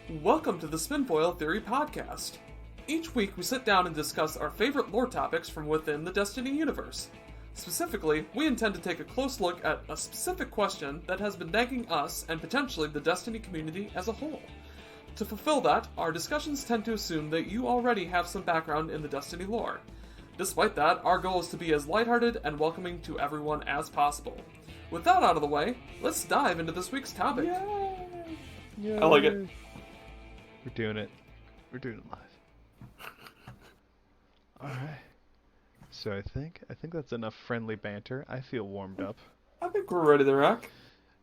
Welcome to the Spinfoil Theory Podcast. Each week we sit down and discuss our favorite lore topics from within the Destiny universe. Specifically, we intend to take a close look at a specific question that has been nagging us and potentially the Destiny community as a whole. To fulfill that, our discussions tend to assume that you already have some background in the Destiny lore. Despite that, our goal is to be as lighthearted and welcoming to everyone as possible. With that out of the way, let's dive into this week's topic. Yay. I like it. We're doing it. We're doing it live. Alright. So I think that's enough friendly banter. I feel warmed up. I think we're ready to rock.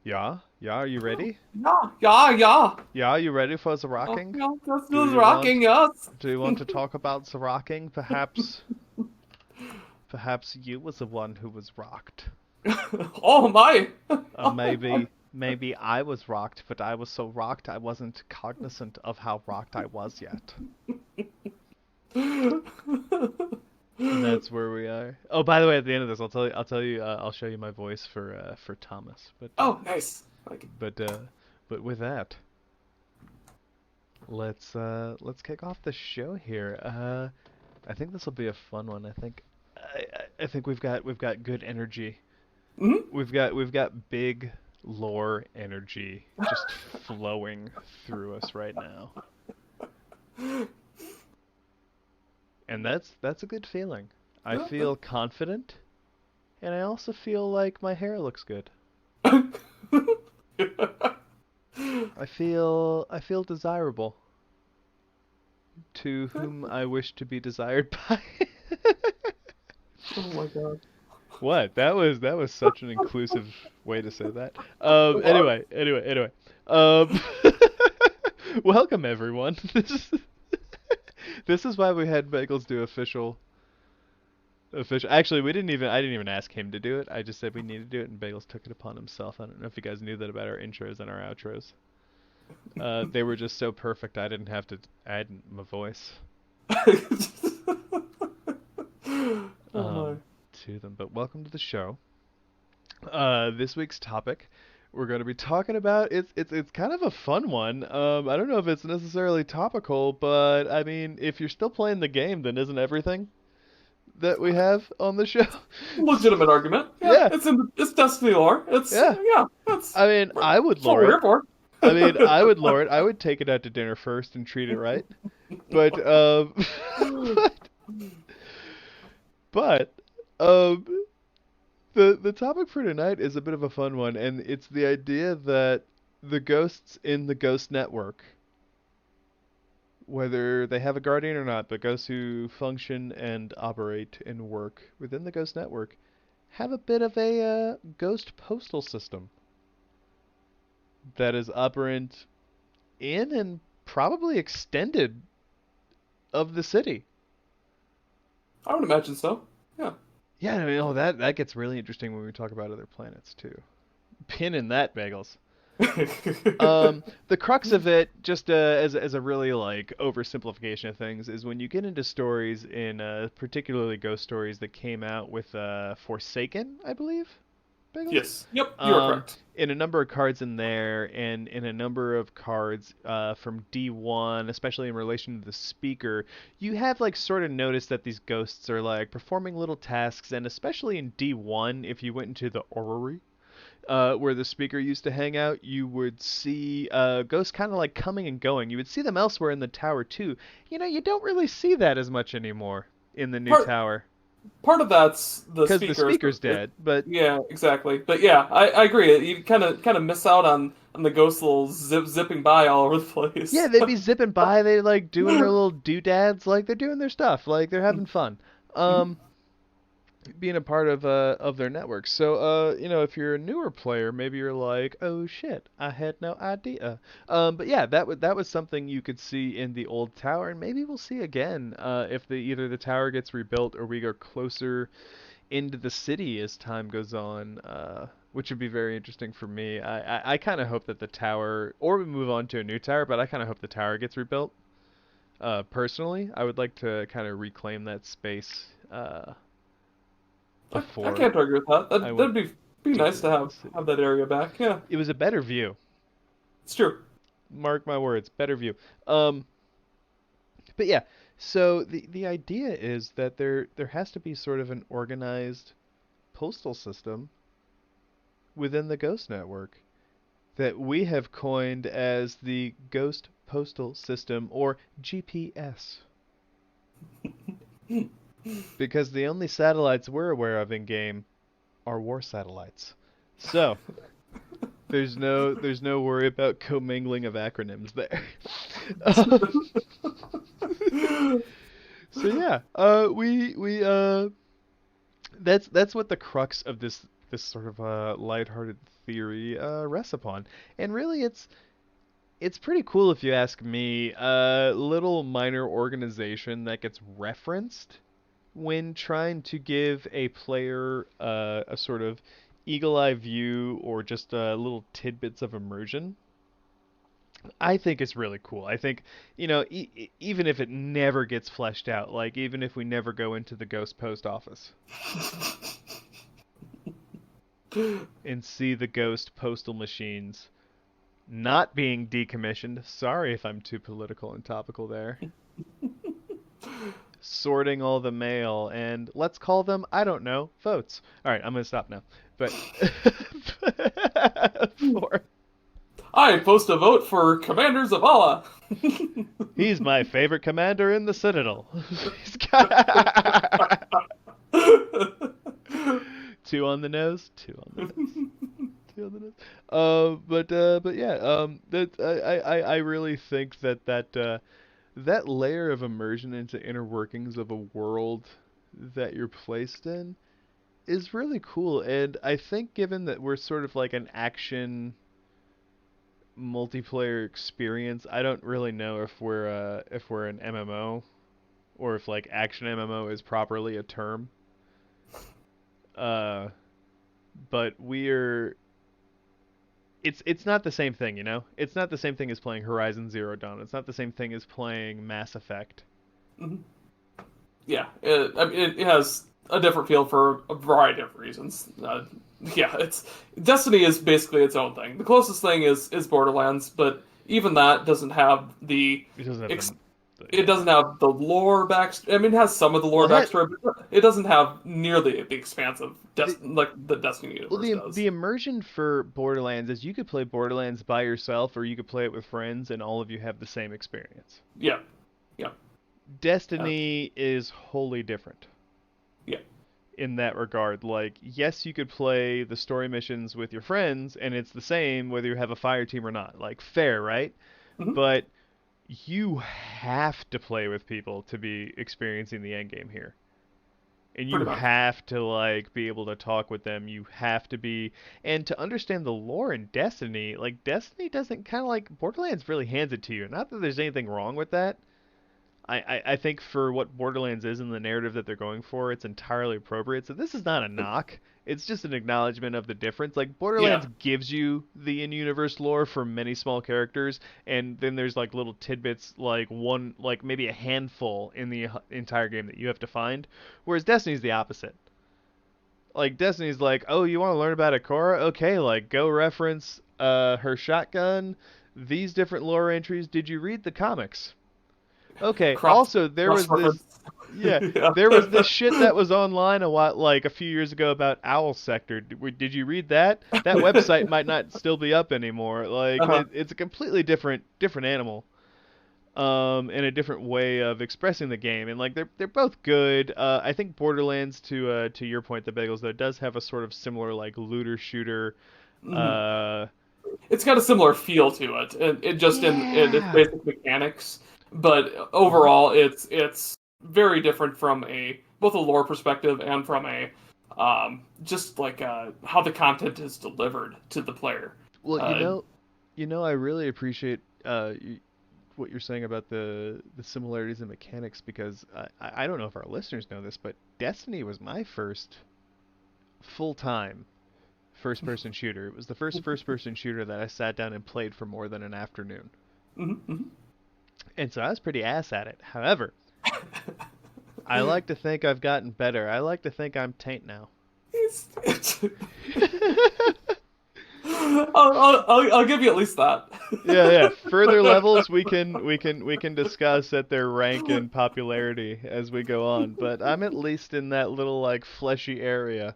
Yeah? Yeah, are you ready? Yeah. Yeah, you ready for the rocking? Yeah, let's Do do you rocking, yes. Do you want to talk about the rocking? Perhaps you was the one who was rocked. Oh my! Maybe I was rocked, but I was so rocked I wasn't cognizant of how rocked I was yet. And that's where we are. Oh, by the way, at the end of this, I'll show you my voice for Thomas. But Oh, nice. Like it. But with that, let's kick off the show here. I think this will be a fun one. I think we've got good energy. Mm-hmm. We've got big lore energy just flowing through us right now. And that's a good feeling. I feel confident, and I also feel like my hair looks good. I feel desirable. To whom I wish to be desired by. Oh my god. What? That was such an inclusive way to say that. Anyway. Welcome everyone. This is why we had Bagels do official. Actually, I didn't even ask him to do it. I just said we need to do it, and Bagels took it upon himself. I don't know if you guys knew that about our intros and our outros. They were just so perfect. I didn't have to add my voice. To them. But welcome to the show. This week's topic we're going to be talking about, it's kind of a fun one. I don't know if it's necessarily topical, but I mean, if you're still playing the game, then isn't everything that we have on the show Legitimate argument. Yeah. It's Destiny lore. I mean, I would lore it. I would lore it. I would take it out to dinner first and treat it right. But the topic for tonight is a bit of a fun one, and it's the idea that the ghosts in the Ghost Network, whether they have a guardian or not, but ghosts who function and operate and work within the Ghost Network, have a bit of a ghost postal system that is operant in and probably extended of the city. I would imagine so. Yeah. Yeah, I mean, that gets really interesting when we talk about other planets too. Pin in that, Bagels. The crux of it, just as a really like oversimplification of things, is when you get into stories in particularly ghost stories that came out with Forsaken, I believe. Bagels? Yes. Yep. You are correct. In a number of cards in there, and in a number of cards from D1, especially in relation to the speaker, you have like sort of noticed that these ghosts are like performing little tasks, and especially in D1, if you went into the orrery, where the speaker used to hang out, you would see ghosts kind of like coming and going. You would see them elsewhere in the tower too. You know, you don't really see that as much anymore in the new tower. Part of that's because the speaker's dead, but yeah, exactly. But yeah, I agree. You kind of miss out on the ghosts little zipping by all over the place. Yeah, they'd be zipping by. They like doing their little doodads, like they're doing their stuff, like they're having fun. Being a part of their network. So you know, if you're a newer player, maybe you're like, oh shit, I had no idea. But yeah, that was something you could see in the old tower, and maybe we'll see again if either the tower gets rebuilt or we go closer into the city as time goes on, which would be very interesting for me. I kind of hope that the tower, or we move on to a new tower, but I kind of hope the tower gets rebuilt. Personally, I would like to kind of reclaim that space. I can't argue with that. That'd be nice to have that area back. Yeah, it was a better view. it's true. Mark my words, better view. Um, but yeah, so the idea is that there has to be sort of an organized postal system within the Ghost Network that we have coined as the Ghost Postal System, or GPS, because the only satellites we're aware of in game are war satellites. So there's no worry about commingling of acronyms there. So yeah, we that's what the crux of this sort of lighthearted theory rests upon, and really it's pretty cool if you ask me. A little minor organization that gets referenced when trying to give a player a sort of eagle eye view or just little tidbits of immersion. I think it's really cool. I think, even if it never gets fleshed out, like even if we never go into the ghost post office and see the ghost postal machines not being decommissioned. Sorry if I'm too political and topical there. Sorting all the mail and let's call them, I don't know, votes. All right, I'm going to stop now. But for I post a vote for Commander Zavala. he's my favorite commander in the Citadel. He's got two on the nose, two on the nose. Two on the nose. But yeah, that I really think that layer of immersion into inner workings of a world that you're placed in is really cool. And I think given that we're sort of like an action multiplayer experience, I don't really know if we're an MMO or if like action MMO is properly a term. Uh, but we're it's not the same thing, you know? It's not the same thing as playing Horizon Zero Dawn. It's not the same thing as playing Mass Effect. Mhm. Yeah, it has a different feel for a variety of reasons. Yeah, it's Destiny is basically its own thing. The closest thing is Borderlands, but even that doesn't have the It doesn't have ex- the it doesn't have the lore backstory. I mean, it has some of the lore well, backstory, but it doesn't have nearly the expansive the like the Destiny well universe the does. immersion for Borderlands is you could play Borderlands by yourself or you could play it with friends and all of you have the same experience. Yeah, yeah, uh, Destiny is wholly different yeah. in that regard. Like, yes, you could play the story missions with your friends, and it's the same whether you have a fire team or not. Like, fair, right? Hmm. But you have to play with people to be experiencing the end game here. And Pretty you much. have to like be able to talk with them. You have to be and to understand the lore in Destiny, like Destiny doesn't kind of like Borderlands really hands it to you. Not that there's anything wrong with that. I think for what Borderlands is and the narrative that they're going for, it's entirely appropriate. So this is not a knock. It's just an acknowledgement of the difference. Like Borderlands Yeah, gives you the in-universe lore for many small characters, and then there's like little tidbits, like one, like maybe a handful in the entire game that you have to find. Whereas Destiny's the opposite. Like Destiny's like, oh, you want to learn about Ikora? Okay, like go reference her shotgun, these different lore entries. Did you read the comics? Okay. cross Also, there cross was this. reference. Yeah, Yeah. there was this shit that was online a while, like a few years ago about Owl Sector. Did you read that? That website might not still be up anymore. Like Uh-huh. it's a completely different animal, and a different way of expressing the game. And like they're both good. I think Borderlands, to your point, the Bagels, though, does have a sort of similar like looter shooter. Mhm. Uh, It's got a similar feel to it, it just in its yeah. basic mechanics, but overall, it's very different from a both a lore perspective and from a just like how the content is delivered to the player. Well, Uh, I really appreciate what you're saying about the similarities in mechanics because I don't know if our listeners know this, but Destiny was my first full-time first-person shooter. It was the first first-person shooter that I sat down and played for more than an afternoon. mhm, mhm. And so I was pretty ass at it. However, I like to think I've gotten better. I like to think I'm taint now. I'll give you at least that. Yeah. Further levels we can discuss at their rank and popularity as we go on, but I'm at least in that little like fleshy area.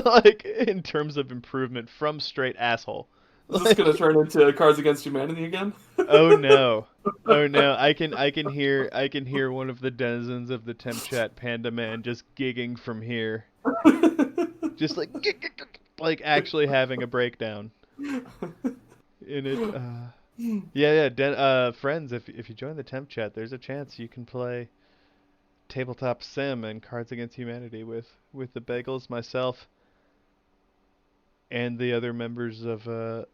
Like in terms of improvement from straight asshole. Is this gonna Like turn into Cards Against Humanity again? oh no. Oh no, I can hear one of the denizens of the temp chat Panda Man just gigging from here. Just like like actually having a breakdown in it. Friends, if you join the temp chat, there's a chance you can play Tabletop Sim and Cards Against Humanity with the Bagels, myself, and the other members of the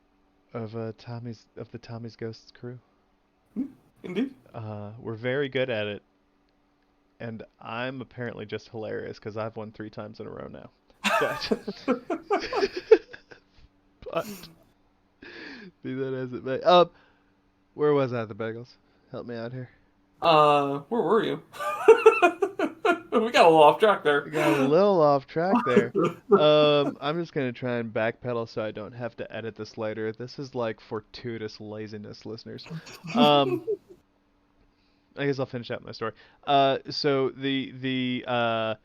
Tommy's Ghosts crew. Indeed. We're very good at it, and I'm apparently just hilarious because I've won 3 times in a row now. But but be that as it may. Where was I at the Bagels? Help me out here. Where were you? We got a little off track there. We got a little off track there. I'm just gonna try and backpedal so I don't have to edit this later. This is like fortuitous laziness, listeners. I guess I'll finish out my story. So the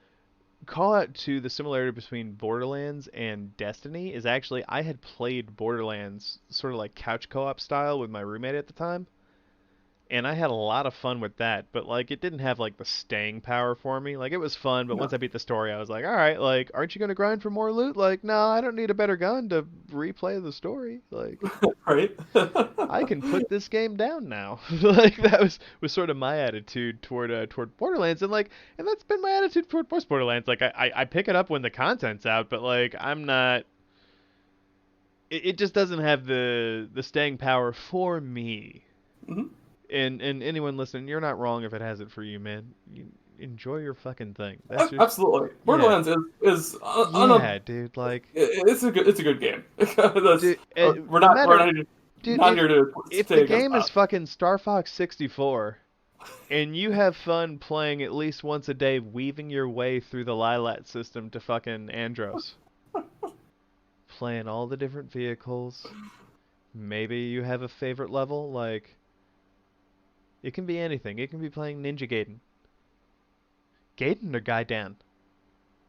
call out to the similarity between Borderlands and Destiny is actually I had played Borderlands sort of like couch co-op style with my roommate at the time. And I had a lot of fun with that, but like it didn't have like the staying power for me. Like it was fun, but No. once I beat the story, I was like, all right, like aren't you gonna grind for more loot? Like no, I don't need a better gun to replay the story. Like Right? I can put this game down now. Like that was sort of my attitude toward Borderlands, and that's been my attitude toward most Borderlands. Like I pick it up when the content's out, but like I'm not. It just doesn't have the staying power for me. Mhm. And anyone listening, you're not wrong if it has it for you, man. You enjoy your fucking thing. That's just Absolutely. yeah, Borderlands is yeah, dude. Like, it's a good game. That's, dude, we're no not matter, dude, not here to if stay the against game is that. fucking Star Fox 64, and you have fun playing at least once a day, weaving your way through the Lilat system to fucking Andros, playing all the different vehicles. Maybe you have a favorite level, like. It can be anything. It can be playing Ninja Gaiden. Gaiden or Gaiden?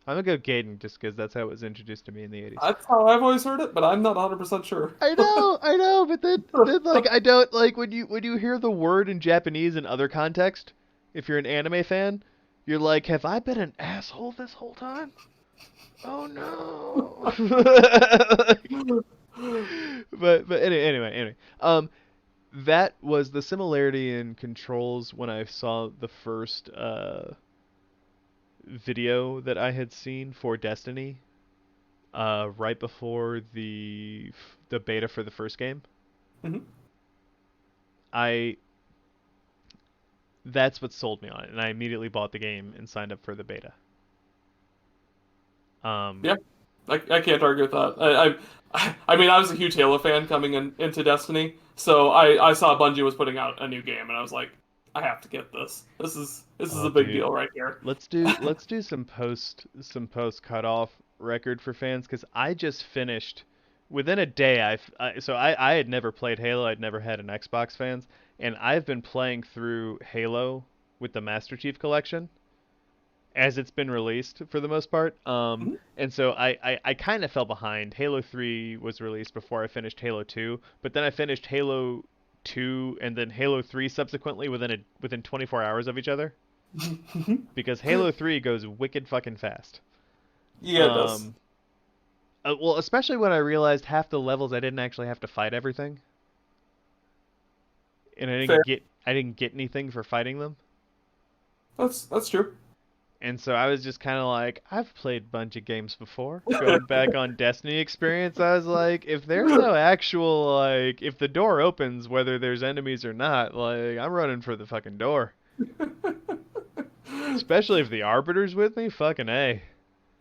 I'm gonna go Gaiden just because that's how it was introduced to me in the 80s. That's how I've always heard it, but I'm not 100% sure. I know, but then like I don't like when you hear the word in Japanese in other context. If you're an anime fan, you're like, have I been an asshole this whole time? Oh no. But anyway. That was the similarity in controls when I saw the first video that I had seen for Destiny, right before the beta for the first game. Mhm. I That's what sold me on it, and I immediately bought the game and signed up for the beta. Um, Yeah, I can't argue with that. I mean, I was a huge Halo fan coming into Destiny, so I saw Bungie was putting out a new game, and I was like, I have to get this. This is oh, a big dude, deal right here. let's do some post cutoff record for fans because I just finished within a day. I had never played Halo. I'd never had an Xbox fans, and I've been playing through Halo with the Master Chief Collection as it's been released for the most part. Mhm. And so I kind of fell behind. Halo 3 was released before I finished Halo 2, but then I finished Halo 2 and then Halo 3 subsequently within 24 hours of each other because Halo 3 goes wicked fucking fast. Yeah, it does. Um, well, especially when I realized half the levels I didn't actually have to fight everything, and Fair. I didn't get anything for fighting them. That's true. And so I was just kind of like, I've played a bunch of games before. Going back on Destiny experience, I was like, if there's no actual, like, if the door opens, whether there's enemies or not, like, I'm running for the fucking door. Especially if the Arbiter's with me, fucking A.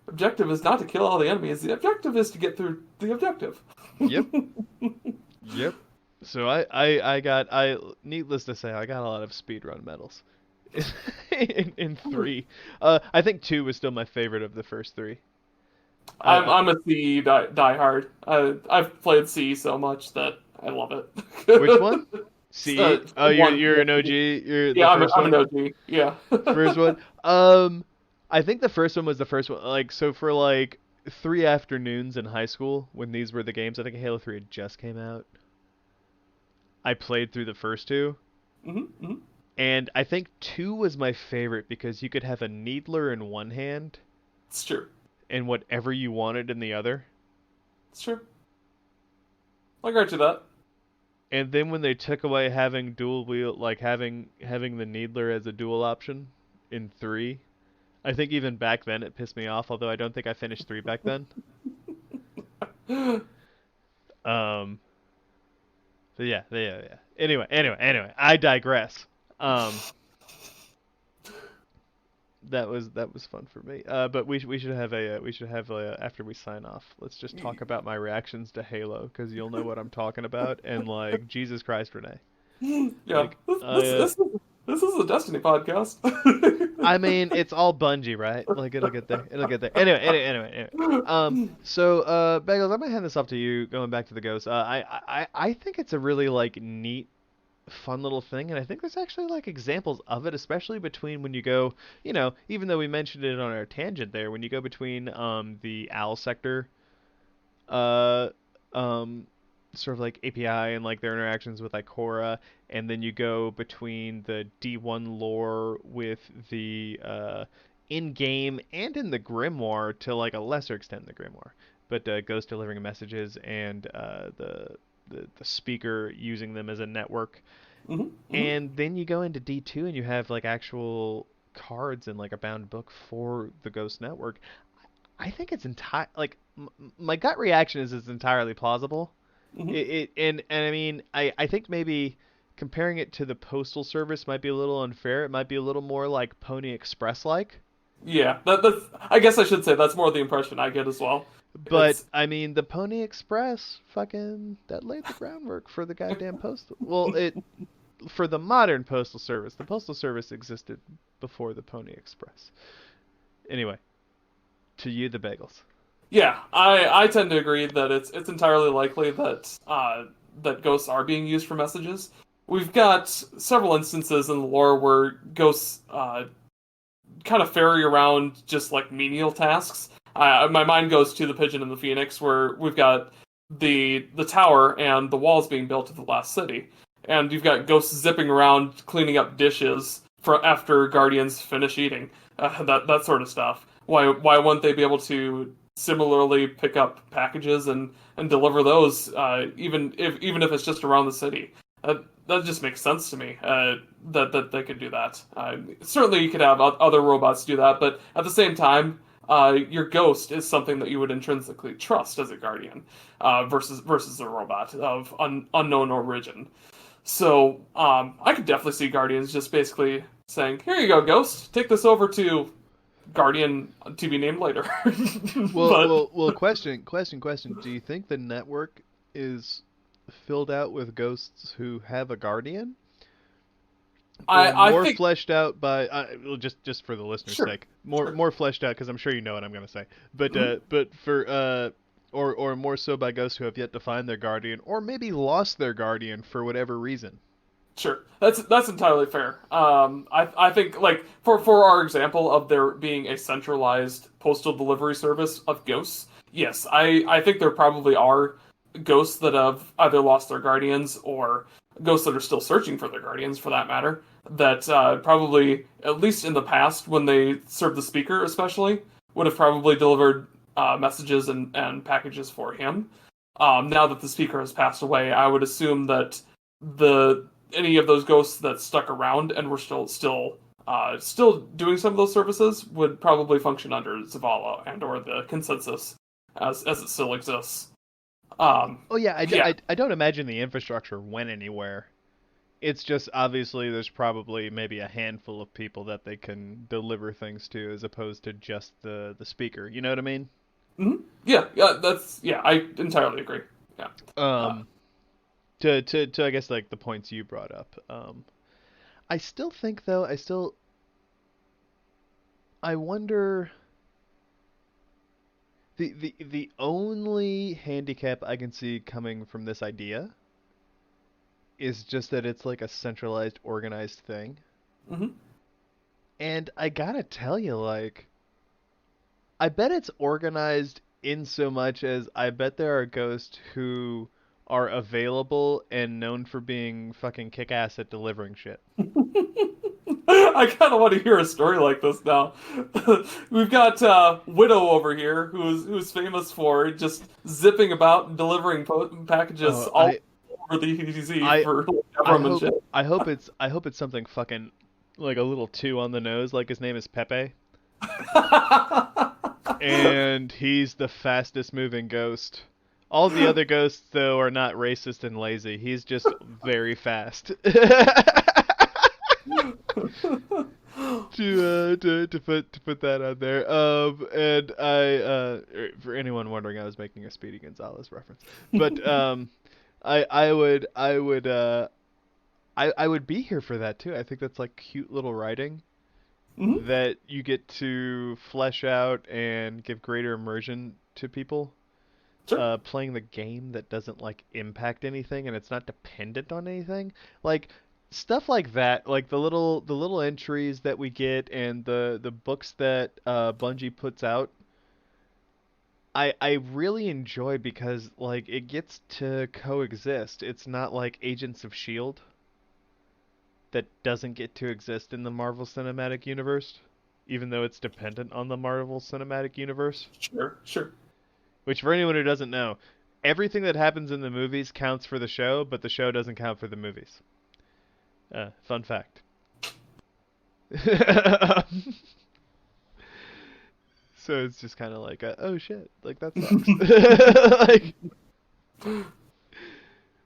Objective is not to kill all the enemies. The objective is to get through the objective. Yep. Yep. So needless to say, I got a lot of speedrun medals. in 3. I think 2 was still my favorite of the first 3. I'm a C die hard. I've played C so much that I love it. Which one? C? Oh, you're One, you're yeah, an OG. You're the yeah. first I'm an one. OG. Yeah. First one. I think the first one was the first one. Like, so for like 3 afternoons in high school when these were the games, I think Halo 3 had just came out. I played through the first two, Hmm. and I think two was my favorite because you could have a needler in one hand It's true. and whatever you wanted in the other. It's true. I grant you that. And then when they took away having dual wheel, like having the needler as a dual option in three, I think even back then it pissed me off. Although I don't think I finished three back then. Um, but yeah. Anyway, I digress. Um, that was fun for me. But we should have after we sign off. Let's just talk about my reactions to Halo because you'll know what I'm talking about. And like Jesus Christ, Renee, Yeah. like This is a Destiny podcast. I mean, it's all Bungie, right? Like it'll get there. It'll get there. Anyway. So, Bagels, I'm gonna hand this off to you. Going back to the ghost, I think it's a really like neat, fun little thing, and I think there's actually like examples of it, especially between when you go, even though we mentioned it on our tangent there, when you go between the Owl sector uh, um, sort of like API and like their interactions with Ikora, and then you go between the D1 lore with the in-game and in the Grimoire to like a lesser extent the Grimoire, but Ghost delivering messages and the speaker using them as a network, Hmm. Hmm. and then you go into D2 and you have like actual cards and like a bound book for the Ghost network. I think it's entire like my gut reaction is it's entirely plausible. Hmm. And I mean I think maybe comparing it to the postal service might be a little unfair. It might be a little more like Pony Express like. Yeah, that's. I guess I should say that's more the impression I get as well. But It's I mean the Pony Express fucking that laid the groundwork for the goddamn postal. Well, it for the modern postal service. The postal service existed before the Pony Express. Anyway, to you the bagels. Yeah, I tend to agree that it's entirely likely that that ghosts are being used for messages. We've got several instances in the lore where ghosts kind of ferry around just like menial tasks. My mind goes to the Pigeon and the Phoenix, where we've got the tower and the walls being built to the last city, and you've got ghosts zipping around cleaning up dishes for after Guardians finish eating. That sort of stuff. Why wouldn't they be able to similarly pick up packages and deliver those, even if it's just around the city? That just makes sense to me. That they could do that. Certainly, you could have other robots do that, but at the same time, your ghost is something that you would intrinsically trust as a guardian, versus a robot of unknown origin. So I could definitely see guardians just basically saying, "Here you go, ghost. Take this over to guardian to be named later." Well, But well, well. Question. Do you think the network is filled out with ghosts who have a guardian, or I more think fleshed out by? Well, just for the listener's sure, sake, more sure. more fleshed out because I'm sure you know what I'm gonna say. But Mhm. for or more so by ghosts who have yet to find their guardian, or maybe lost their guardian for whatever reason. Sure, that's entirely fair. I think like for our example of there being a centralized postal delivery service of ghosts, yes, I think there probably are ghosts that have either lost their guardians or ghosts that are still searching for their guardians, for that matter. That probably at least in the past when they served the speaker, especially would have probably delivered messages and packages for him. Now that the speaker has passed away, I would assume that the any of those ghosts that stuck around and were still doing some of those services would probably function under Zavala and or the consensus as it still exists. Oh yeah, Yeah, I don't imagine the infrastructure went anywhere. It's just obviously there's probably maybe a handful of people that they can deliver things to as opposed to just the speaker. You know what I mean? yeah, that's yeah, I entirely agree. Yeah, uh, Um, to I guess like the points you brought up. I still think though, I wonder the only handicap I can see coming from this idea is just that it's like a centralized, organized thing. Hmm. And I gotta tell you, like, I bet it's organized in so much as I bet there are ghosts who are available and known for being fucking kick-ass at delivering shit. I kind of want to hear a story like this now. We've got Widow over here, who's famous for just zipping about and delivering packages Oh, all over the EZ I, for I government hope, shit. I hope it's something fucking like a little too on the nose, like his name is Pepe, and he's the fastest moving ghost. All the other ghosts, though, are not racist and lazy. He's just very fast. To put that out there. And for anyone wondering, I was making a Speedy Gonzalez reference, but I would be here for that too. I think that's like cute little writing Hmm. that you get to flesh out and give greater immersion to people. Sure. Playing the game that doesn't like impact anything and it's not dependent on anything. Like stuff like that, like the little entries that we get and the books that Bungie puts out. I really enjoy because like it gets to coexist. It's not like Agents of Shield that doesn't get to exist in the Marvel Cinematic Universe, even though it's dependent on the Marvel Cinematic Universe. Sure. Sure. Which, for anyone who doesn't know, everything that happens in the movies counts for the show, but the show doesn't count for the movies. Fun fact. So it's just kind of like, oh shit, like that sucks, like,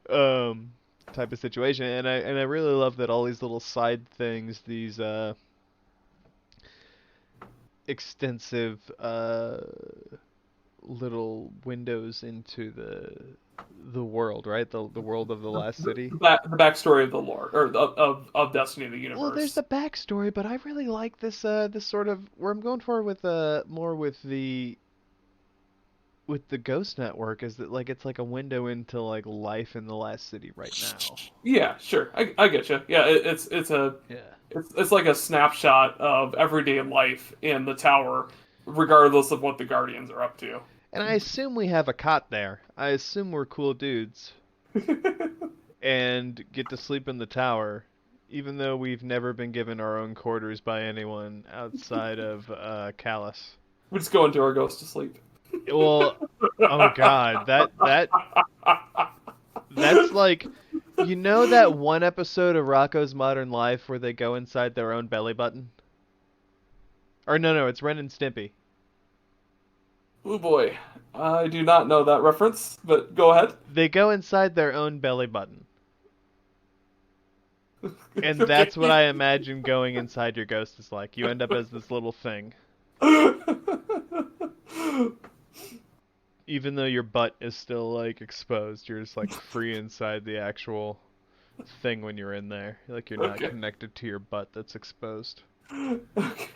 um, type of situation. And I really love that all these little side things, these extensive little windows into the world, right? The world of the last city. The backstory of the lore or of Destiny of the Well, there's Universe. the backstory, but I really like this sort of where I'm going for with more with the Ghost Network is that like it's like a window into like life in the last city right now. Yeah, sure. I get you. Yeah, Yeah. it's like a snapshot of everyday life in the tower, regardless of what the Guardians are up to. And I assume we have a cot there. I assume we're cool dudes and get to sleep in the tower, even though we've never been given our own quarters by anyone outside of Callus. We just go into our ghost to sleep. Well, oh God, that's like, you know that one episode of Rocko's Modern Life where they go inside their own belly button? Or no, it's Ren and Stimpy. Oh boy, I do not know that reference, but go ahead. They go inside their own belly button. And Okay. that's what I imagine going inside your ghost is like. You end up as this little thing. Even though your butt is still like exposed, you're just like free inside the actual thing when you're in there. Like you're not Okay. connected to your butt that's exposed. Okay.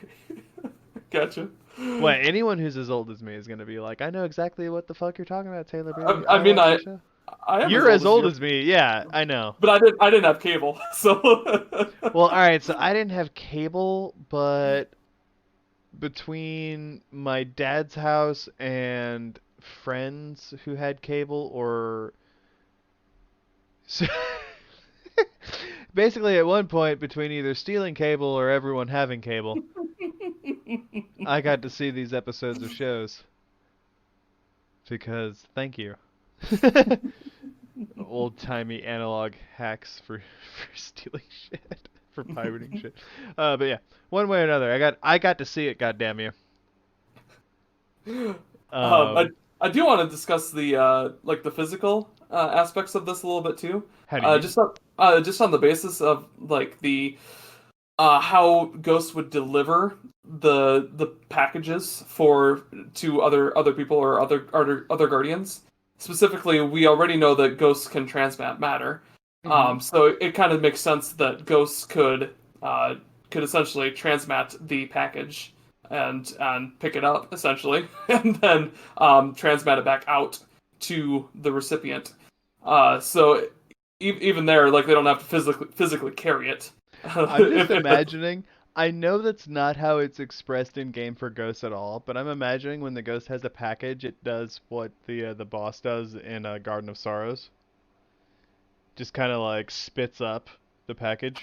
Gotcha. Well, anyone who's as old as me is gonna be like, I know exactly what the fuck you're talking about, Taylor B. I I mean, watched the show. I am You're as as old you, as me, yeah, I know. but I didn't have cable, so. Well, alright, so I didn't have cable, but between my dad's house and friends who had cable, or so basically at one point between either stealing cable or everyone having cable, I got to see these episodes of shows because thank you. Old timey analog hacks for stealing shit, for pirating shit. But yeah, one way or another, I got to see it. Goddamn you. I Um, I do want to discuss the like the physical aspects of this a little bit too. how do you mean? Just on the basis of like the how Ghost would deliver the packages for to other people or other guardians. Specifically, we already know that ghosts can transmat matter. Hmm. So it kind of makes sense that ghosts could essentially transmat the package and pick it up essentially, and then transmat it back out to the recipient. So even there, like they don't have to physically carry it. I'm just imagining. I know that's not how it's expressed in game for ghosts at all, but I'm imagining when the ghost has a package, it does what the boss does in Garden of Sorrows. Just kind of like spits up the package.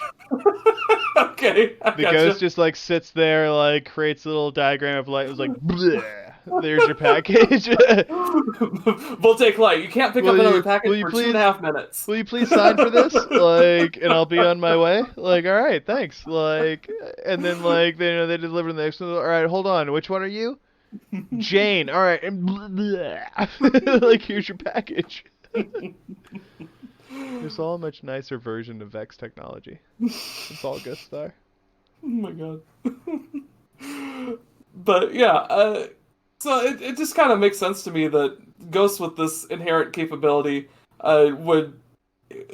Okay, I The ghost gotcha. just like sits there, like creates a little diagram of light. It was like, bleh, there's your package. We'll take light. You can't pick up another Will package you for two and please a half minutes. will you please sign for this? Like, and I'll be on my way. Like, all right, thanks. Like, and then like they deliver the next one. All right, hold on. Which one are you? Jane. All right, and like here's your package. It's all a much nicer version of Vex technology. It's all Ghost Star. Oh my god. But yeah, so it just kind of makes sense to me that ghosts with this inherent capability would,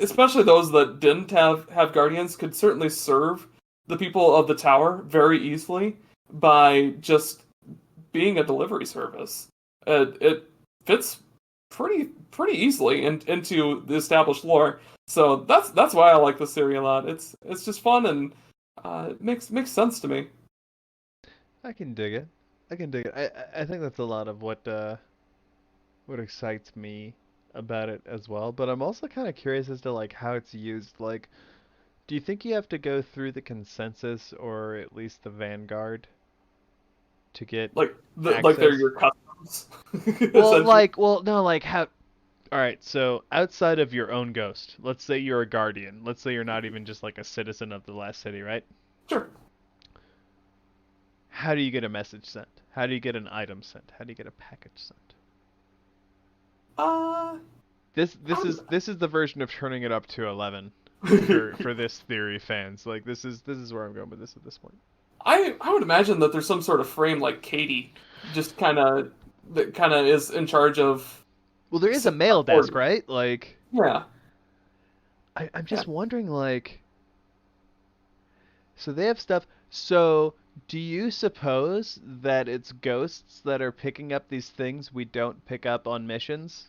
especially those that didn't have guardians, could certainly serve the people of the tower very easily by just being a delivery service. It fits pretty easily into the established lore. So that's why I like this series a lot. It's just fun and it makes sense to me. I can dig it. I can dig it. I think that's a lot of what excites me about it as well. But I'm also kind of curious as to like how it's used. Like, do you think you have to go through the consensus or at least the vanguard to get Like they're access? your customs, Well, essentially. no, like how. All right, so outside of your own ghost, let's say you're a guardian. Let's say you're not even just like a citizen of the last city, right? Sure. How do you get a message sent? How do you get an item sent? How do you get a package sent? Uh, This I is would, this is the version of turning it up to 11 for this theory fans. Like this is where I'm going with this at this point. I would imagine that there's some sort of frame like Katie, just kind of is in charge of. Well, there is a mail desk, Or, right? Like yeah, I'm yeah. just wondering like so they have stuff. So do you suppose that it's ghosts that are picking up these things we don't pick up on missions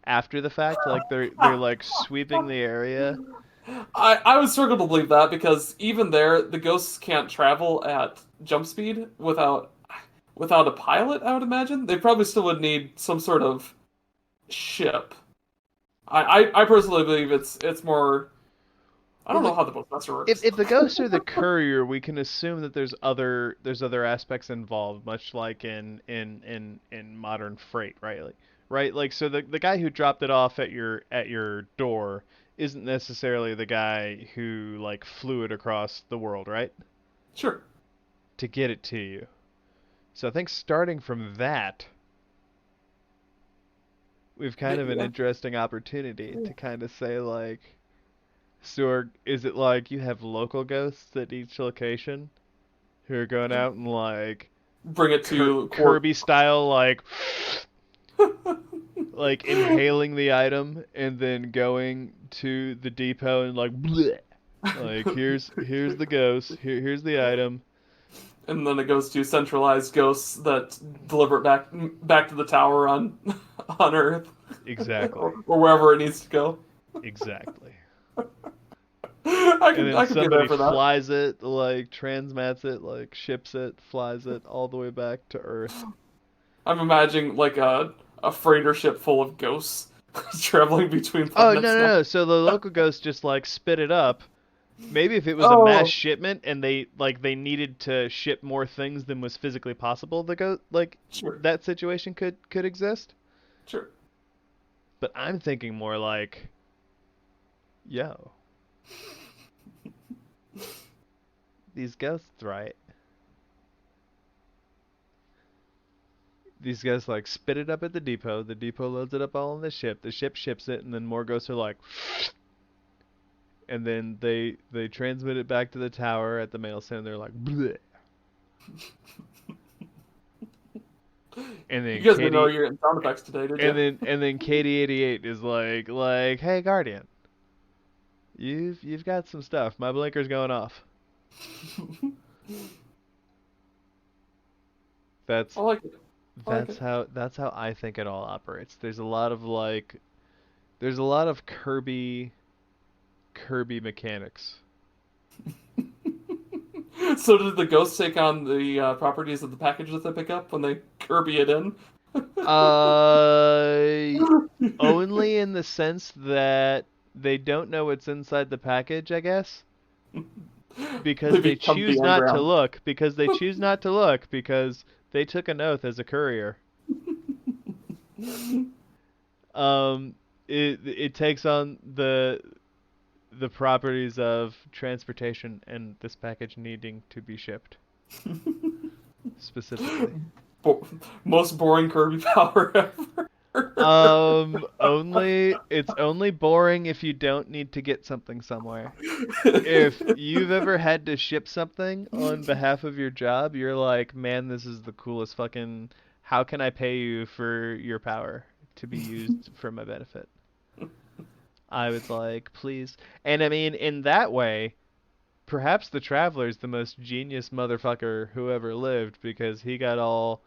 after the fact? Like they're like sweeping the area. I would struggle to believe that because even there, the ghosts can't travel at jump speed without a pilot. I would imagine they probably still would need some sort of ship. I personally believe it's more. I Well, don't know how the Postmaster works. if the ghosts are the courier, we can assume that there's other aspects involved, much like in modern freight, right? Like so the guy who dropped it off at your door isn't necessarily the guy who like flew it across the world, right? Sure. To get it to you. So I think starting from that, we've kind of an Yeah. interesting opportunity to kind of say like, so is it like you have local ghosts at each location who are going out and like Bring it to court. Kirby style like inhaling the item and then going to the depot and like bleh. Like here's the ghost, here's the item. And then it goes to centralized ghosts that deliver it back to the tower on on Earth Exactly. or wherever it needs to go. Exactly. I And could then I could be there somebody for that. flies it, like transmats it, like ships it, flies it all the way back to Earth. I'm imagining like a freighter ship full of ghosts traveling between Oh no planets no now. no! So the local ghosts just like spit it up. Maybe if it was a mass Oh, shipment and they needed to ship more things than was physically possible, the go like sure, that situation could exist. sure. But I'm thinking more like, yo, these ghosts, right? These guys like spit it up at the depot. The depot loads it up all on the ship. The ship ships it, and then more ghosts are like, and then they transmit it back to the tower at the mail center. They're like, bleh. And You then guys didn't know Katie, you were getting sound effects today, did you? and then Katie 88 is like, hey Guardian, you've got some stuff. My blinker's going off. That's I like it. I like that's it. how I think it all operates. There's a lot of Kirby. Kirby mechanics. So did the ghosts take on the properties of the package that they pick up when they Kirby it in? Uh, Only in the sense that they don't know what's inside the package, I guess, They because they become the choose not to engram. look, because they took an oath as a courier. Um, it takes on the properties of transportation and this package needing to be shipped specifically. Bo- Most boring Kirby power ever. It's only boring if you don't need to get something somewhere. If you've ever had to ship something on behalf of your job, you're like, man, this is the coolest fucking. How can I pay you for your power to be used for my benefit? I was like, please. And I mean, in that way, perhaps the Traveler's the most genius motherfucker who ever lived because he got all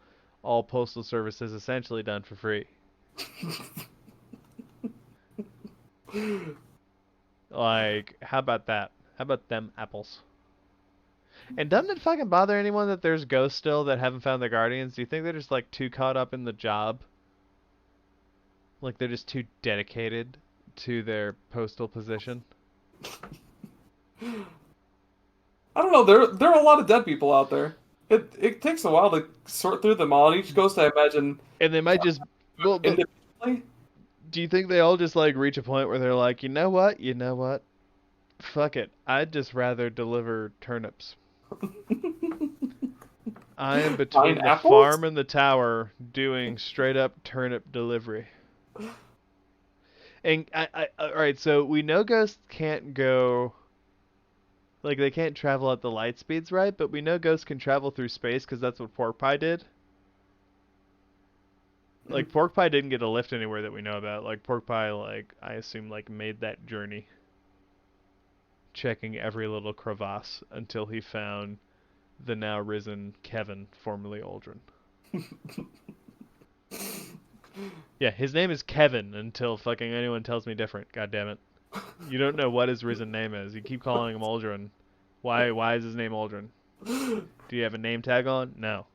postal services essentially done for free. Like, how about that? How about them apples? And doesn't it fucking bother anyone that there's ghosts still that haven't found their guardians? Do you think they're just like too caught up in the job? Like they're just too dedicated to their postal position? I don't know. There are a lot of dead people out there. It takes a while to sort through them all. And each ghost, I imagine, And they might just well, but individually. do you think they all just like reach a point where they're like, you know what? You know what? Fuck it. I'd just rather deliver turnips. I am between the Pineapples? farm and the tower doing straight up turnip delivery. And all right, so we know ghosts can't go like they can't travel at the light speeds, right? But we know ghosts can travel through space because that's what Pork Pie did. Like Pork Pie didn't get a lift anywhere that we know about. Like Pork Pie, like I assume, like made that journey, checking every little crevasse until he found the now risen Kevin, formerly Aldrin. Yeah, his name is Kevin until fucking anyone tells me different. God damn it. You don't know what his risen name is. You keep calling him Aldrin. Why is his name Aldrin? Do you have a name tag on? No.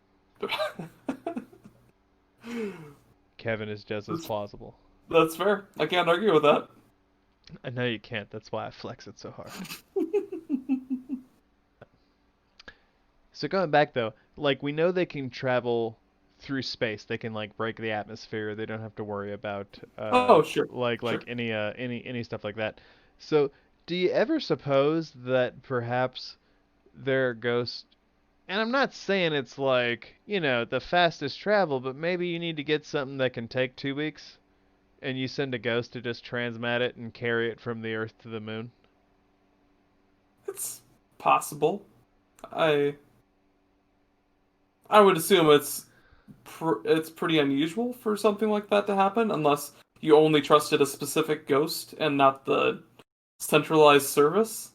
Kevin is just as plausible. That's fair. I can't argue with that. I know you can't. That's why I flex it so hard. So going back though, like we know they can travel through space. They can like break the atmosphere. They don't have to worry about Oh, sure, like sure. any stuff like that. So do you ever suppose that perhaps there are ghosts? And I'm not saying it's like, the fastest travel, but maybe you need to get something that can take 2 weeks and you send a ghost to just transmat it and carry it from the Earth to the moon. It's possible. I I would assume it's pretty unusual for something like that to happen, unless you only trusted a specific ghost and not the centralized service.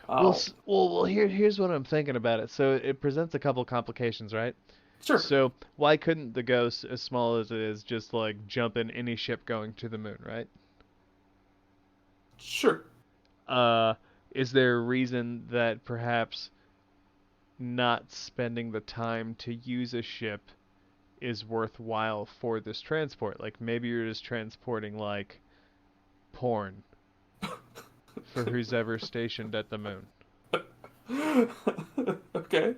Well, Oh, here's what I'm thinking about it. So it presents a couple complications, right? sure, So why couldn't the ghost, as small as it is, just like jump in any ship going to the moon, right? sure. Uh, is there a reason that perhaps not spending the time to use a ship is worthwhile for this transport? Like maybe you're just transporting like porn for who's ever stationed at the moon. Okay.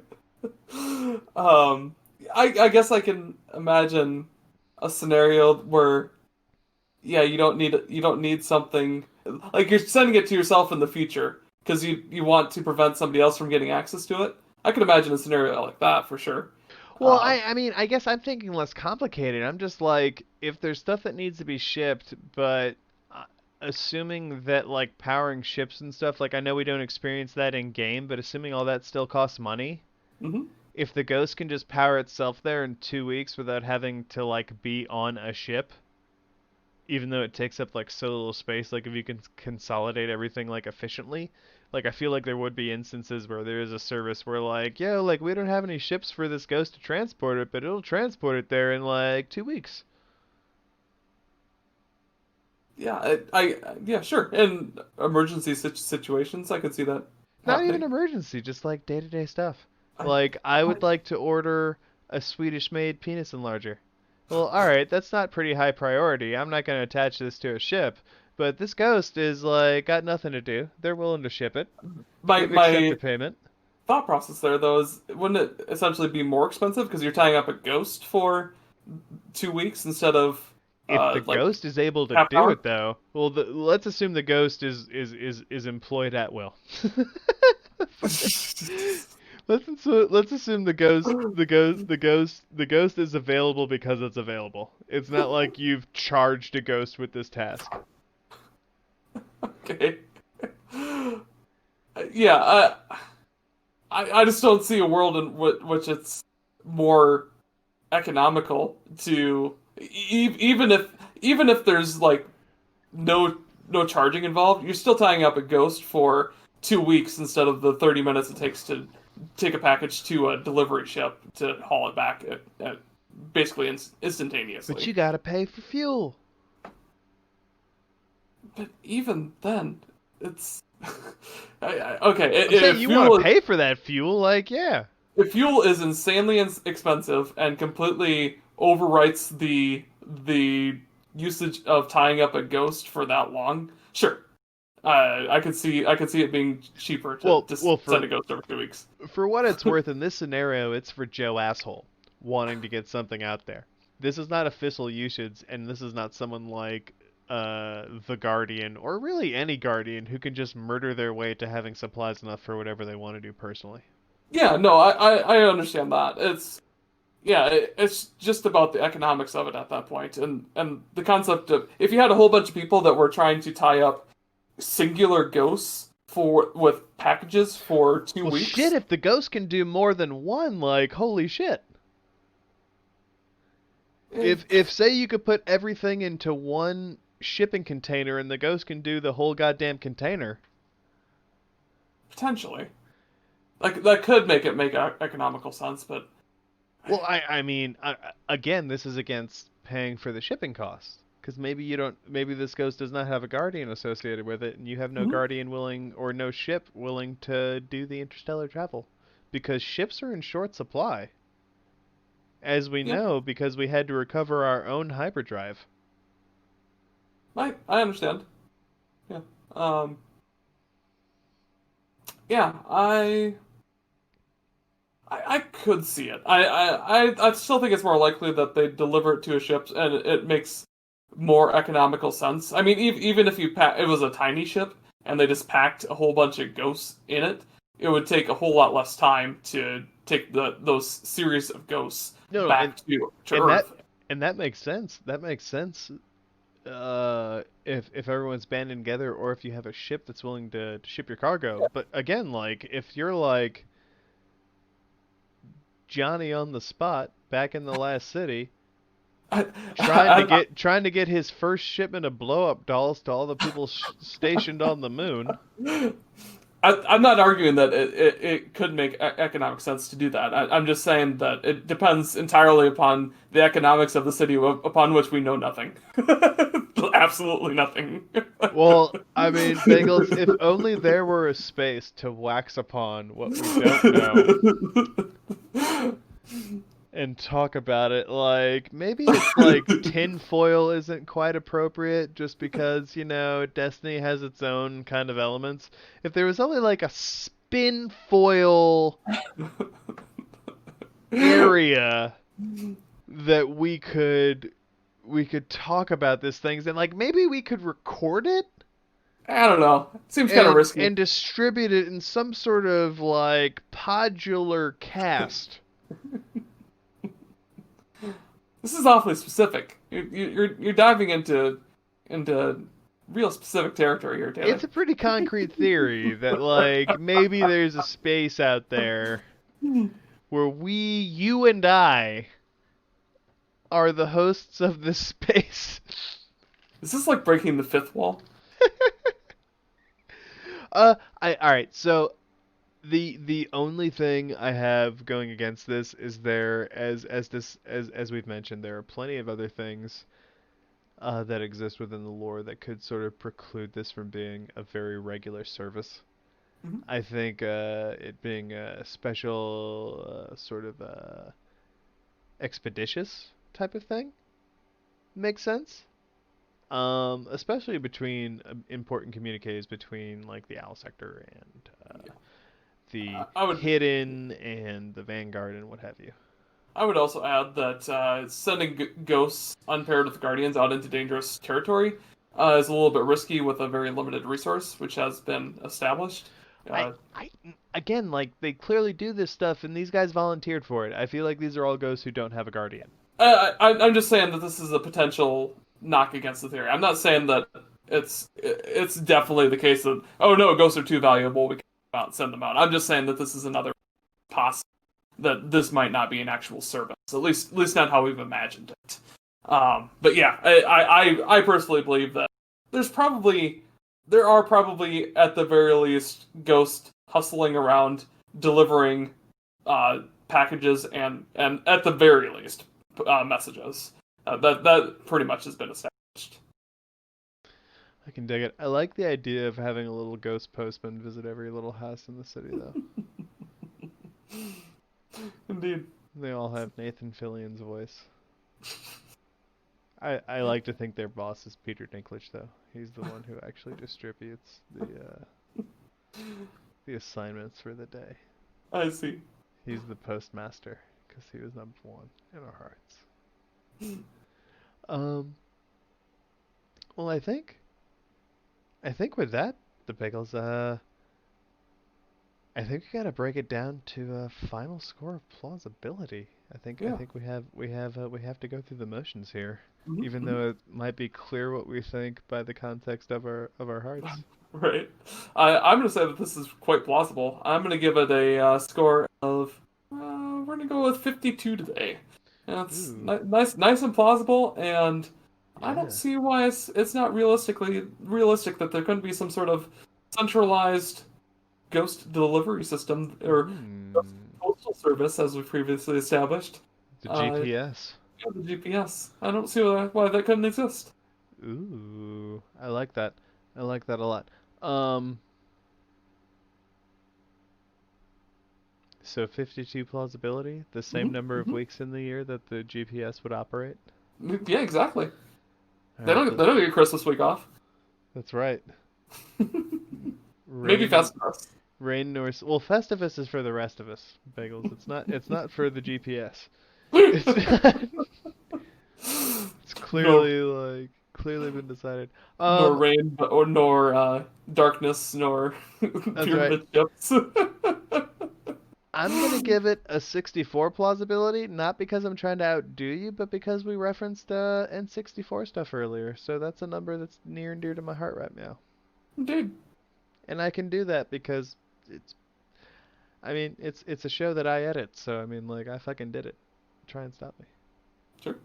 Um, I guess I can imagine a scenario where, yeah, you don't need something like you're sending it to yourself in the future because you want to prevent somebody else from getting access to it. I could imagine a scenario like that for sure. Well, Uh, I mean, I guess I'm thinking less complicated. I'm just like, if there's stuff that needs to be shipped, but assuming that like powering ships and stuff, like I know we don't experience that in game, but assuming all that still costs money, mhm. if the Ghost can just power itself there in 2 weeks without having to like be on a ship, even though it takes up like so little space, like if you can consolidate everything like efficiently, like I feel like there would be instances where there is a service where like, yo, like we don't have any ships for this ghost to transport it, but it'll transport it there in like 2 weeks. Yeah, yeah, sure. In emergency situations, I could see that Not even happening. emergency, just like day-to-day stuff. I, Like, I I, would like to order a Swedish-made penis enlarger. Well, alright, that's not pretty high priority. I'm not going to attach this to a ship. But this ghost is, like, got nothing to do. They're willing to ship it. my They've accepted my payment. thought process there though is, wouldn't it essentially be more expensive because you're tying up a ghost for 2 weeks instead of If the like ghost is able to half do hour? it, though, well, let's assume the ghost is employed at will. Let's assume the ghost is available because it's available. It's not like you've charged a ghost with this task. Okay. Yeah, I just don't see a world in which it's more economical to even if there's like no no charging involved, you're still tying up a ghost for 2 weeks instead of the 30 minutes it takes to take a package to a delivery ship to haul it back at basically But instantaneously. you gotta pay for fuel. But even then, it's okay. I'm saying If you want fuel to pay for that fuel, like yeah. if fuel is insanely expensive and completely overwrites the usage of tying up a ghost for that long, sure. I could see it being cheaper to Well, just well send a ghost over 2 weeks. for what it's worth in this scenario, it's for Joe Asshole wanting to get something out there. This is not official usage, and this is not someone like the Guardian, or really any Guardian, who can just murder their way to having supplies enough for whatever they want to do personally. Yeah, no, I understand that. It's just about the economics of it at that point, and the concept of if you had a whole bunch of people that were trying to tie up singular ghosts for with packages for two Well, shit, weeks. if the ghost can do more than one, like, holy shit. eh, If say you could put everything into one shipping container and the ghost can do the whole goddamn container. Potentially, like that could make it make economical sense, but Well, I mean, again, this is against paying for the shipping costs. Because maybe you don't, maybe this ghost does not have a guardian associated with it, and you have no mhm, guardian willing or no ship willing to do the interstellar travel. Because ships are in short supply, as we yeah, know, because we had to recover our own hyperdrive. I understand. Yeah, um, yeah, I could see it. I still think it's more likely that they deliver it to a ship and it makes more economical sense. I mean, even if it was a tiny ship and they just packed a whole bunch of ghosts in it, it would take a whole lot less time to take those series of ghosts No, no, back to and that Earth. and that makes sense. That makes sense. If everyone's banding together, or if you have a ship that's willing to ship your cargo. But again, like if you're like Johnny on the spot back in the last city, I, trying to get his first shipment of blow up dolls to all the people stationed on the moon. I'm not arguing that it could make economic sense to do that. I'm just saying that it depends entirely upon the economics of the city upon which we know nothing. Absolutely nothing. Well, I mean, Bagels, if only there were a space to wax upon what we don't know and talk about it. Like, maybe it's like tinfoil isn't quite appropriate just because, Destiny has its own kind of elements. If there was only like a spinfoil area that we could talk about these things and like maybe we could record it I don't know. It seems kind of and risky. distribute it in some sort of like podular cast. This is awfully specific. You're diving into real specific territory here, It's Taylor. a pretty concrete theory that like maybe there's a space out there where you and I are the hosts of this space. Is this like breaking the fifth wall? All right. So the only thing I have going against this is there as we've mentioned there are plenty of other things that exist within the lore that could sort of preclude this from being a very regular service. Mhm. I think it being a special sort of expeditious type of thing makes sense. Especially between important communiques between like the Owl Sector and Yeah. the I would Hidden and the Vanguard and what have you. I would also add that sending ghosts unpaired with guardians out into dangerous territory is a little bit risky with a very limited resource, which has been established. I, Uh, I, again, like they clearly do this stuff, and these guys volunteered for it. I feel like these are all ghosts who don't have a guardian. I'm just saying that this is a potential knock against the theory. I'm not saying that it's definitely the case that, oh no, ghosts are too valuable, we can't send them out. I'm just saying that this is another possibility that this might not be an actual service, at least not how we've imagined it. But yeah, I personally believe that there are probably at the very least ghosts hustling around delivering packages and at the very least messages. That pretty much has been established. I can dig it. I like the idea of having a little ghost postman visit every little house in the city, though. Indeed. They all have Nathan Fillion's voice. I like to think their boss is Peter Dinklage, though. He's the one who actually distributes the assignments for the day. I see. He's the postmaster because he was number one in our hearts. Um. Well, I think with that, the Bagels. I think we gotta break it down to a final score of plausibility. I Yeah. think we have to go through the motions here, Mhm, even mhm. though it might be clear what we think by the context of our hearts. Right. I'm going to say that this is quite plausible. I'm going to give it a score of. We're going to go with 52 today. And it's Ooh, nice and plausible, and I don't yeah. see why it's not realistic that there couldn't be some sort of centralized ghost delivery system or ghost Hmm. postal service, as we previously established. The Uh, GPS. yeah, the GPS. I don't see why that couldn't exist. Ooh, I like that. I like that a lot. Um, so 52 plausibility, the same Hmm. number of Hmm. weeks in the year that the GPS would operate. Yeah, exactly. All They right, don't they don't get Christmas week off. that's right. Maybe Rain, Festivus. rain nor well, Festivus is for the rest of us, Bagels. It's not for the GPS. It's it's nor clearly been decided. nor Um, rain or nor darkness nor that's right. pyramid ships. I'm gonna give it a 64 plausibility, not because I'm trying to outdo you, but because we referenced N64 stuff earlier. So that's a number that's near and dear to my heart right now, Indeed. and I can do that because it's. I mean, it's a show that I edit, so I mean, like I fucking did it. Try and stop me. Sure.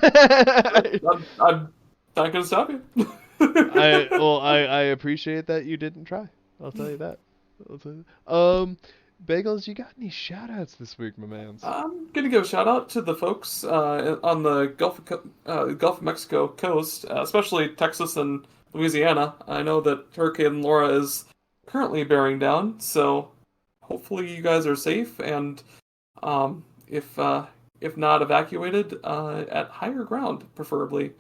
I I'm not gonna stop you. I appreciate that you didn't try. I'll tell you that. I'll tell you. Bagels, you got any shout outs this week, my mans? I'm gonna give a shout out to the folks on the Gulf of Mexico coast, especially Texas and Louisiana. I know that Hurricane Laura is currently bearing down, so hopefully you guys are safe and if not evacuated, at higher ground, preferably.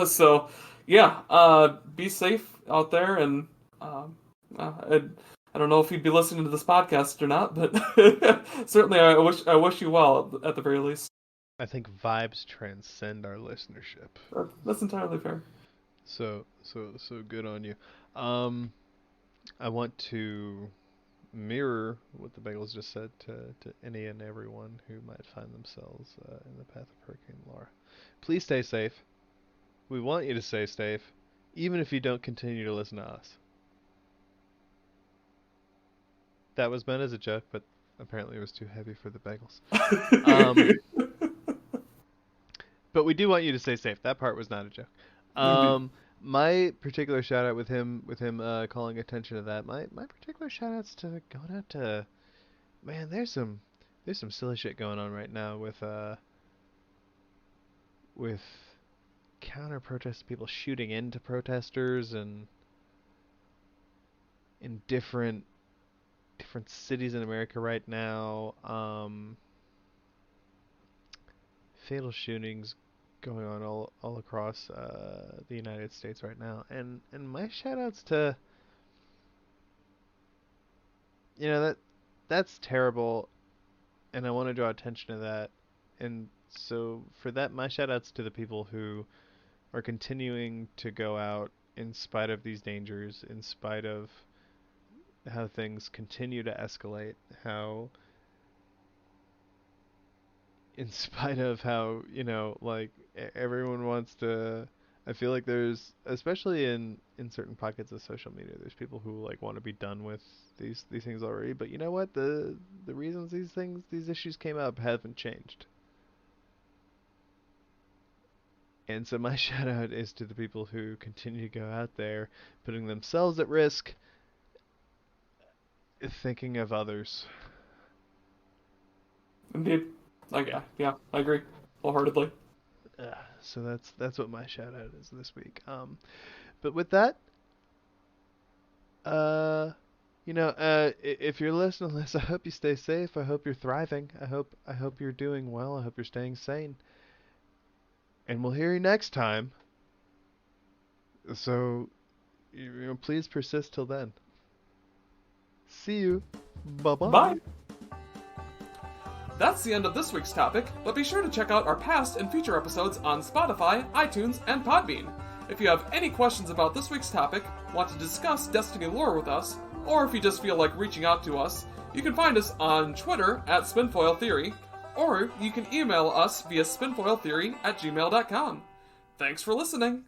So, yeah, be safe out there, and um, I don't know if you'd be listening to this podcast or not, but certainly I wish you well at the very least. I think vibes transcend our listenership. That's entirely fair. So good on you. Um, I want to mirror what the Bagels just said to any and everyone who might find themselves in the path of Hurricane Laura. Please stay safe. We want you to stay safe, even if you don't continue to listen to us. That was meant as a joke, but apparently it was too heavy for the Bagels. Um, but we do want you to stay safe. That part was not a joke. Indeed. My particular shout out with him calling attention to that. My particular shout outs to going out to man. There's some silly shit going on right now with counter-protest, people shooting into protesters and in different cities in America right now. Fatal shootings going on all across the United States right now. And my shout-outs to, that's terrible, and I want to draw attention to that. And so for that, my shout-outs to the people who are continuing to go out in spite of these dangers, in spite of how things continue to escalate, how in spite of how, everyone wants to, I feel like there's, especially in certain pockets of social media, there's people who want to be done with these things already, but you know what? The reasons these issues came up haven't changed. And so my shout out is to the people who continue to go out there, putting themselves at risk, thinking of others. Indeed. Yeah, I agree wholeheartedly. So that's what my shout out is this week. But with that, if you're listening to this, I hope you stay safe. I hope you're thriving. I hope you're doing well. I hope you're staying sane. And we'll hear you next time. So, please persist till then. See you. Bye-bye. Bye. That's the end of this week's topic, but be sure to check out our past and future episodes on Spotify, iTunes, and Podbean. If you have any questions about this week's topic, want to discuss Destiny lore with us, or if you just feel like reaching out to us, you can find us on Twitter at Spinfoil Theory, or you can email us via spinfoiltheory@gmail.com. Thanks for listening!